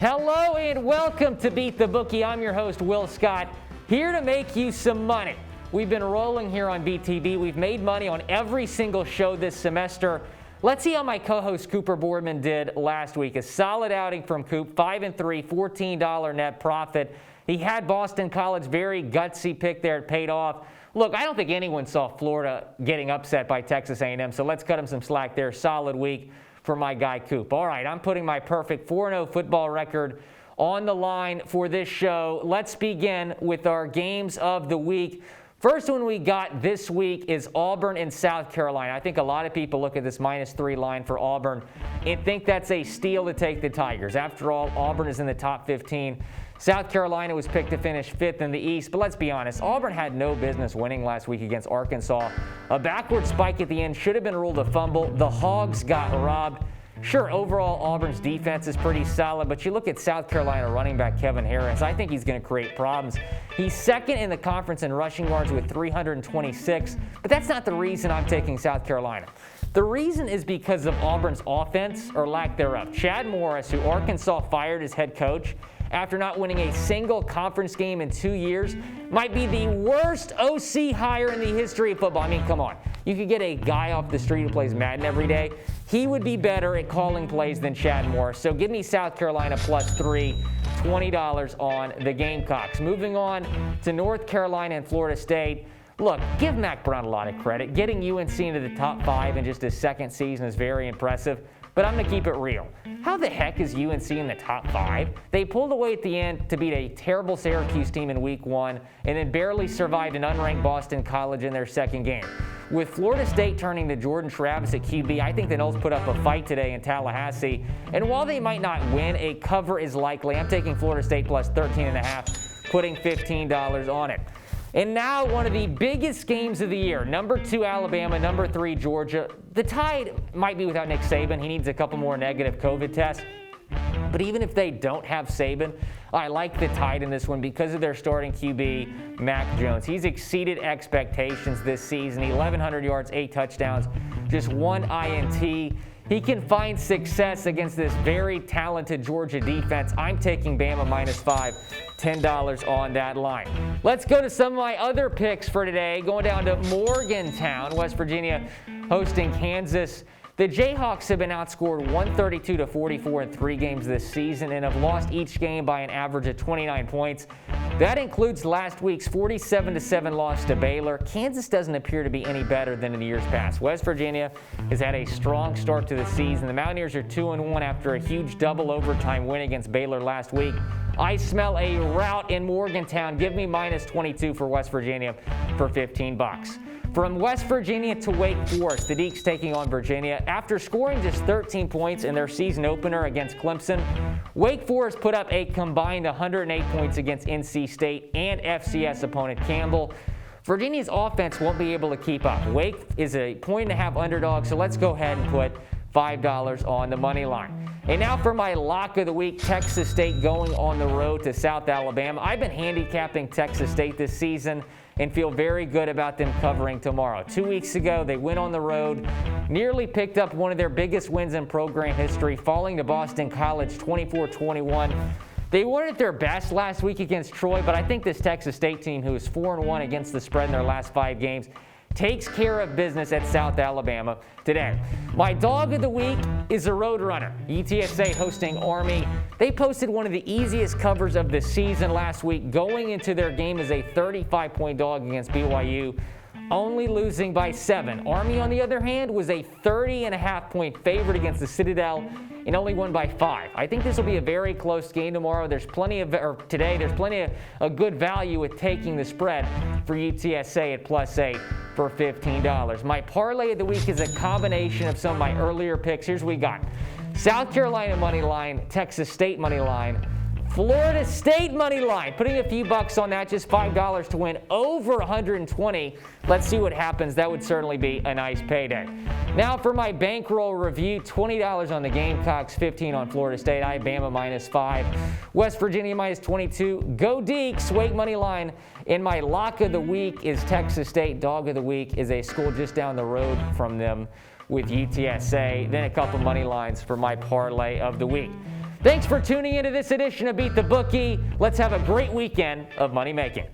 Hello and welcome to Beat the Bookie. I'm your host, Will Scott, here to make you some money. We've been rolling here on BTV. We've made money on every single show this semester. Let's see how my co-host Cooper Boardman did last week. A solid outing from Coop, 5-3, $14 net profit. He had Boston College, very gutsy pick there. It paid off. Look, I don't think anyone saw Florida getting upset by Texas A&M, so let's cut him some slack there. Solid week for my guy Coop. All right, I'm putting my perfect 4-0 football record on the line for this show. Let's begin with our games of the week. First one we got this week is Auburn and South Carolina. I think a lot of people look at this -3 line for Auburn and think that's a steal to take the Tigers. After all, Auburn is in the top 15. South Carolina was picked to finish 5th in the East, but let's be honest, Auburn had no business winning last week against Arkansas. A backward spike at the end should have been ruled a fumble. The Hogs got robbed. Sure, overall, Auburn's defense is pretty solid, but you look at South Carolina running back Kevin Harris, I think he's going to create problems. He's second in the conference in rushing yards with 326, but that's not the reason I'm taking South Carolina. The reason is because of Auburn's offense, or lack thereof. Chad Morris, who Arkansas fired as head coach after not winning a single conference game in 2 years, might be the worst OC hire in the history of football. I mean, come on. You could get a guy off the street who plays Madden every day. He would be better at calling plays than Chad Morris. So give me South Carolina +3, $20 on the Gamecocks. Moving on to North Carolina and Florida State. Look, give Mac Brown a lot of credit. Getting UNC into the top 5 in just his second season is very impressive. But I'm going to keep it real. How the heck is UNC in the top 5? They pulled away at the end to beat a terrible Syracuse team in week 1 and then barely survived an unranked Boston College in their second game. With Florida State turning to Jordan Travis at QB, I think the Noles put up a fight today in Tallahassee. And while they might not win, a cover is likely. I'm taking Florida State +13.5, putting $15 on it. And now one of the biggest games of the year. Number 2 Alabama, number 3 Georgia. The Tide might be without Nick Saban. He needs a couple more negative COVID tests. But even if they don't have Saban, I like the Tide in this one because of their starting QB, Mac Jones. He's exceeded expectations this season. 1,100 yards, 8 touchdowns, just 1 INT. He can find success against this very talented Georgia defense. I'm taking Bama -5, $10 on that line. Let's go to some of my other picks for today. Going down to Morgantown, West Virginia, hosting Kansas. The Jayhawks have been outscored 132-44 in 3 games this season and have lost each game by an average of 29 points. That includes last week's 47-7 loss to Baylor. Kansas doesn't appear to be any better than in the years past. West Virginia has had a strong start to the season. The Mountaineers are 2-1 after a huge double overtime win against Baylor last week. I smell a rout in Morgantown. Give me -22 for West Virginia for $15. From West Virginia to Wake Forest, the Deacs taking on Virginia. After scoring just 13 points in their season opener against Clemson, Wake Forest put up a combined 108 points against NC State and FCS opponent Campbell. Virginia's offense won't be able to keep up. Wake is a 1.5-point underdog, so let's go ahead and put $5 on the money line. And now for my lock of the week, Texas State going on the road to South Alabama. I've been handicapping Texas State this season and feel very good about them covering tomorrow. 2 weeks ago, they went on the road, nearly picked up one of their biggest wins in program history, falling to Boston College 24-21. They weren't at their best last week against Troy, but I think this Texas State team, who is 4-1 against the spread in their last 5 games, takes care of business at South Alabama today. My dog of the week is a Roadrunner. UTSA hosting Army. They posted one of the easiest covers of the season last week, going into their game as a 35-point dog against BYU, only losing by 7. Army, on the other hand, was a 30.5-point favorite against the Citadel and only won by 5. I think this will be a very close game tomorrow. There's plenty of good value with taking the spread for UTSA at +8 for $15. My parlay of the week is a combination of some of my earlier picks. Here's what we got. South Carolina money line, Texas State money line, Florida State money line. Putting a few bucks on that, just $5 to win over 120. Let's see what happens. That would certainly be a nice payday. Now for my bankroll review, $20 on the Gamecocks, 15 on Florida State. I have Bama -5. West Virginia -22. Go Deacs, Wake money line. And my lock of the week is Texas State. Dog of the week is a school just down the road from them with UTSA. Then a couple money lines for my parlay of the week. Thanks for tuning into this edition of Beat the Bookie. Let's have a great weekend of money making.